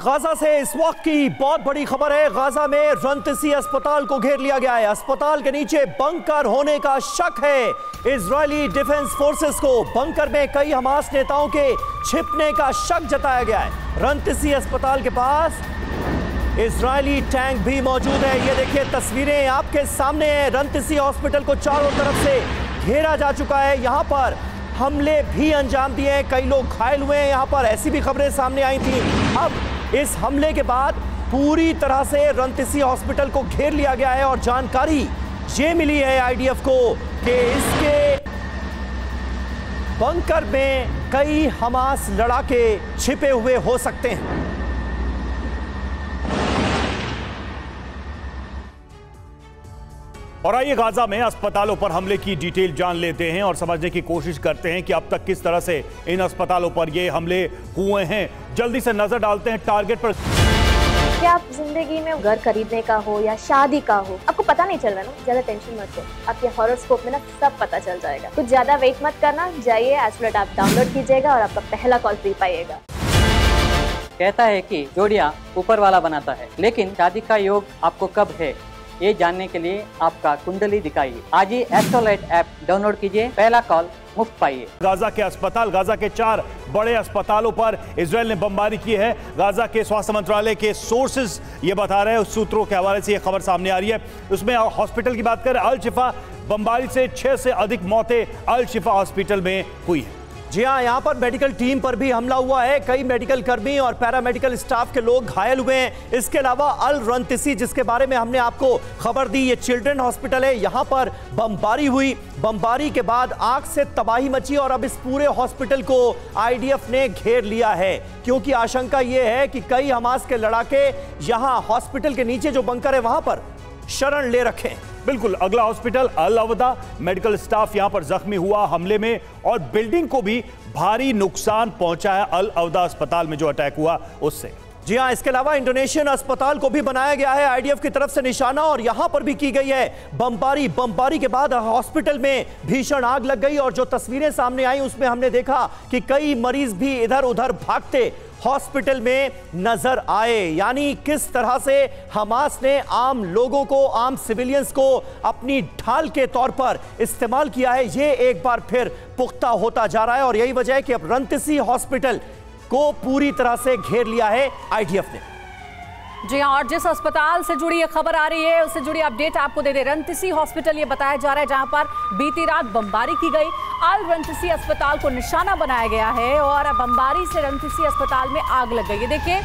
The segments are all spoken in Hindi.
गाजा से इस वक्त की बहुत बड़ी खबर है। गाजा में रंतसी अस्पताल को घेर लिया गया है। अस्पताल के नीचे बंकर होने का शक है। इजरायली डिफेंस फोर्सेस को बंकर में कई हमास नेताओं के छिपने का शक जताया गया है। रंतसी अस्पताल के पास इजरायली टैंक भी मौजूद है। ये देखिए तस्वीरें आपके सामने हैं। रंतसी हॉस्पिटल को चारों तरफ से घेरा जा चुका है। यहाँ पर हमले भी अंजाम दिए हैं, कई लोग घायल हुए हैं। यहाँ पर ऐसी भी खबरें सामने आई थी। अब इस हमले के बाद पूरी तरह से रंतसी हॉस्पिटल को घेर लिया गया है और जानकारी ये मिली है आईडीएफ को कि इसके बंकर में कई हमास लड़ाके छिपे हुए हो सकते हैं। और आइए गाजा में अस्पतालों पर हमले की डिटेल जान लेते हैं और समझने की कोशिश करते हैं कि अब तक किस तरह से इन अस्पतालों पर ये हमले हुए हैं। जल्दी से नजर डालते हैं टारगेट पर। क्या आप जिंदगी में घर खरीदने का हो या शादी का हो, आपको पता नहीं चल रहा ना, ज्यादा टेंशन मत लो। आपके हॉरोस्कोप में ना सब पता चल जाएगा। कुछ ज्यादा वेट मत करना, जाइए एस्ट्रोलैट ऐप डाउनलोड कीजिएगा और आपका पहला कॉल फ्री पाइएगा। कहता है कि जोड़ियां ऊपर वाला बनाता है, लेकिन शादी का योग आपको कब है ये जानने के लिए आपका कुंडली दिखाइए। आज ही एस्ट्रोलैट ऐप डाउनलोड कीजिए, पहला कॉल मुफ्त पाइए। गाजा के अस्पताल, गाजा के 4 बड़े अस्पतालों पर इजराइल ने बमबारी की है। गाजा के स्वास्थ्य मंत्रालय के सोर्सेज ये बता रहे हैं, उस सूत्रों के हवाले से ये खबर सामने आ रही है। उसमें हॉस्पिटल की बात करें, अल शिफा बमबारी से 6 से अधिक मौतें अल शिफा हॉस्पिटल में हुई है। जी हाँ, यहाँ पर मेडिकल टीम पर भी हमला हुआ है। कई मेडिकल कर्मी और पैरामेडिकल स्टाफ के लोग घायल हुए हैं। इसके अलावा अल रंतसी, जिसके बारे में हमने आपको खबर दी, ये चिल्ड्रन हॉस्पिटल है, यहाँ पर बमबारी हुई। बमबारी के बाद आग से तबाही मची और अब इस पूरे हॉस्पिटल को आईडीएफ ने घेर लिया है, क्योंकि आशंका ये है कि कई हमास के लड़ाके यहाँ हॉस्पिटल के नीचे जो बंकर है वहां पर शरण ले रखे हैं। बिल्कुल, अगला हॉस्पिटल अल अवदा, मेडिकल स्टाफ यहां पर जख्मी हुआ हमले में और बिल्डिंग को भी भारी नुकसान पहुंचा है अल अवदा अस्पताल में जो अटैक हुआ उससे। जी हां, इसके अलावा इंडोनेशियन अस्पताल को भी बनाया गया है आईडीएफ की तरफ से निशाना और यहां पर भी की गई है बमबारी के बाद हॉस्पिटल में भीषण आग लग गई और जो तस्वीरें सामने आई उसमें हमने देखा कि कई मरीज भी इधर उधर भागते हॉस्पिटल में नजर आए। यानी किस तरह से हमास ने आम लोगों को, आम सिविलियंस को अपनी ढाल के तौर पर इस्तेमाल किया है, ये एक बार फिर पुख्ता होता जा रहा है और यही वजह है कि अब रंतसी हॉस्पिटल को पूरी तरह से घेर लिया है आईडीएफ ने। जी हाँ, और जिस अस्पताल से जुड़ी ये खबर आ रही है उससे जुड़ी अपडेट आपको दे दे। रंतसी हॉस्पिटल ये बताया जा रहा है जहां पर बीती रात बमबारी की गई। अल रंतसी अस्पताल को निशाना बनाया गया है और बमबारी से रंतसी अस्पताल में आग लग गई है। देखिए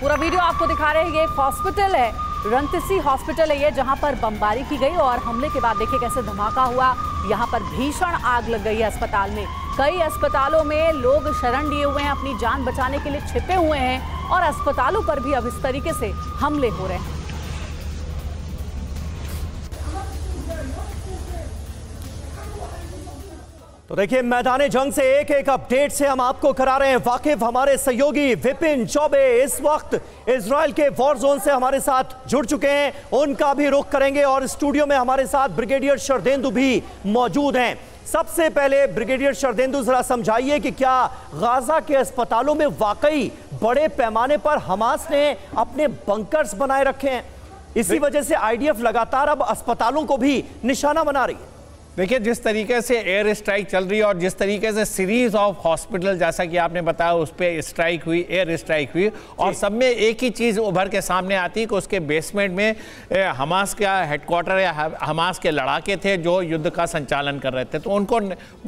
पूरा वीडियो आपको दिखा रहे हैं। ये एक हॉस्पिटल है, रंतसी हॉस्पिटल है ये, जहां पर बमबारी की गई और हमले के बाद देखिए कैसे धमाका हुआ। यहाँ पर भीषण आग लग गई है अस्पताल में। कई अस्पतालों में लोग शरण लिए हुए हैं, अपनी जान बचाने के लिए छिपे हुए हैं और अस्पतालों पर भी अब इस तरीके से हमले हो रहे हैं। तो देखिए मैदान जंग से एक एक अपडेट से हम आपको करा रहे हैं वाकिफ। हमारे सहयोगी विपिन चौबे इस वक्त इजराइल के वॉर जोन से हमारे साथ जुड़ चुके हैं, उनका भी रुख करेंगे और स्टूडियो में हमारे साथ ब्रिगेडियर शरदेंदु भी मौजूद हैं। सबसे पहले ब्रिगेडियर शरदेंदु जरा समझाइए कि क्या गाजा के अस्पतालों में वाकई बड़े पैमाने पर हमास ने अपने बंकर्स बनाए रखे हैं, इसी वजह से आईडीएफ लगातार अब अस्पतालों को भी निशाना बना रही है? देखिए, जिस तरीके से एयर स्ट्राइक चल रही है और जिस तरीके से सीरीज ऑफ हॉस्पिटल जैसा कि आपने बताया उस पर स्ट्राइक हुई, एयर स्ट्राइक हुई और सब में एक ही चीज़ उभर के सामने आती है कि उसके बेसमेंट में हमास का हेडक्वार्टर या हमास के लड़ाके थे जो युद्ध का संचालन कर रहे थे, तो उनको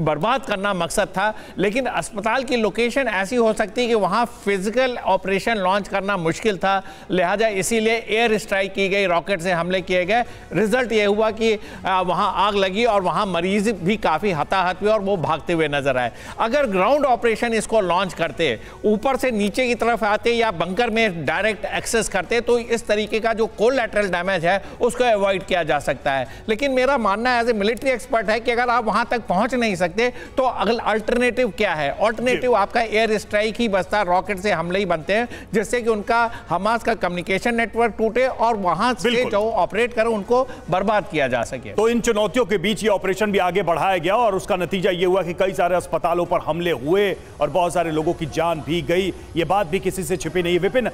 बर्बाद करना मकसद था। लेकिन अस्पताल की लोकेशन ऐसी हो सकती है कि वहाँ फिजिकल ऑपरेशन लॉन्च करना मुश्किल था, लिहाजा इसीलिए एयर स्ट्राइक की गई, रॉकेट से हमले किए गए। रिजल्ट ये हुआ कि वहाँ आग लगी और वहाँ मरीज भी काफी हताहत हुए और वो भागते हुए नजर आए। अगर ग्राउंड ऑपरेशन इसको लॉन्च करते, ऊपर से नीचे की तरफ आते या बंकर में डायरेक्ट एक्सेस करते तो इस तरीके का जो कोलैटरल डैमेज है उसको अवॉइड किया जा सकता है। लेकिन मेरा मानना एज ए मिलिट्री एक्सपर्ट है कि अगर आप वहां तक पहुंच नहीं सकते तो अगला अल्टरनेटिव क्या है? अल्टरनेटिव आपका एयर स्ट्राइक ही बचता, रॉकेट से हमले ही बनते हैं जिससे कि उनका हमास का कम्युनिकेशन नेटवर्क टूटे और वहां से जो ऑपरेट करें उनको बर्बाद किया जा सके। तो इन चुनौतियों के बीच ये ऑपरेशन भी आगे बढ़ाया गया और उसका नतीजा ये हुआ कि कई सारे अस्पतालों पर हमले हुए और बहुत सारे लोगों की जान भी गई। ये बात भी किसी से छिपी नहीं। विपिन,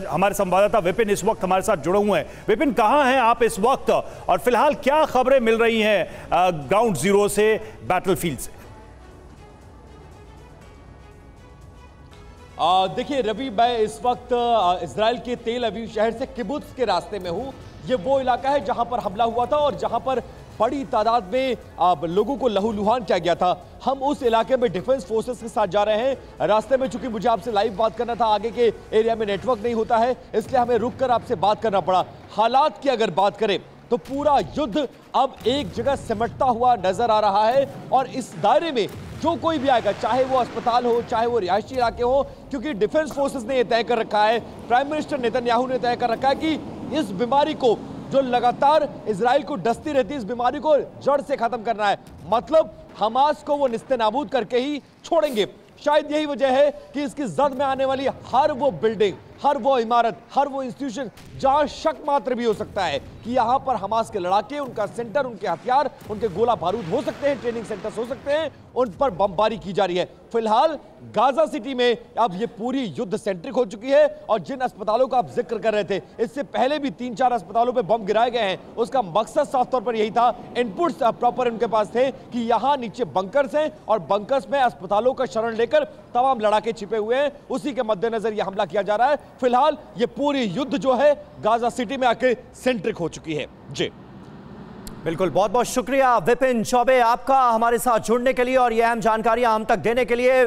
हमारे संवाददाता विपिन इस वक्त हमारे साथ जुड़े हुए हैं। विपिन, कहां हैं आप इस वक्त और फिलहाल क्या खबरें मिल रही हैं ग्राउंड जीरो से, बैटलफील्ड से? देखिए रवि, मैं इस वक्त इजराइल के तेल अवीव शहर से किबुत्ज के रास्ते में हूं। ये वो इलाका है जहां पर हमला हुआ था और जहां पर बड़ी तादाद में लोगों को लहूलुहान किया गया था। हम उस इलाके में डिफेंस फोर्सेस के साथ जा रहे हैं। रास्ते में चूंकि मुझे आपसे लाइव बात करना था, आगे के एरिया में नेटवर्क नहीं होता है, इसलिए हमें रुककर आपसे बात करना पड़ा। हालात की अगर बात करें तो पूरा युद्ध अब एक जगह सिमटता हुआ नजर आ रहा है और इस दायरे में जो कोई भी आएगा, चाहे वो अस्पताल हो, चाहे वो रिहायशी इलाके हो, क्योंकि डिफेंस फोर्सेस ने यह तय कर रखा है, प्राइम मिनिस्टर नेतन्याहू ने तय कर रखा है कि इस बीमारी को, जो लगातार इजराइल को डसती रहती है, इस बीमारी को जड़ से खत्म करना है। मतलब हमास को वो निस्तेनाबूद करके ही छोड़ेंगे। शायद यही वजह है कि इसकी जद में आने वाली हर वो बिल्डिंग, हर वो इमारत, हर वो इंस्टीट्यूशन जहां शक मात्र भी हो सकता है कि यहां पर हमास के लड़ाके, उनका सेंटर, उनके हथियार, उनके गोला बारूद हो सकते हैं, ट्रेनिंग सेंटर्स हो सकते हैं, उन पर बमबारी की जा रही है। फिलहाल गाजा सिटी में अब ये पूरी युद्ध सेंट्रिक हो चुकी है और जिन अस्पतालों का आप जिक्र कर रहे थे, इससे पहले भी 3-4 अस्पतालों पे बम गिराए गए हैं। उसका मकसद साफ तौर पर यही था, इनपुट्स प्रॉपर उनके पास थे कि यहां नीचे बंकर्स हैं और बंकर्स में अस्पतालों का शरण लेकर तमाम लड़ाके छिपे हुए हैं। उसी के मद्देनजर यह हमला किया जा रहा है। फिलहाल ये पूरी युद्ध जो है गाजा सिटी में आके सेंट्रिक हो चुकी है। जी बिल्कुल, बहुत बहुत शुक्रिया विपिन चौबे आपका हमारे साथ जुड़ने के लिए और ये अहम जानकारियां हम तक देने के लिए।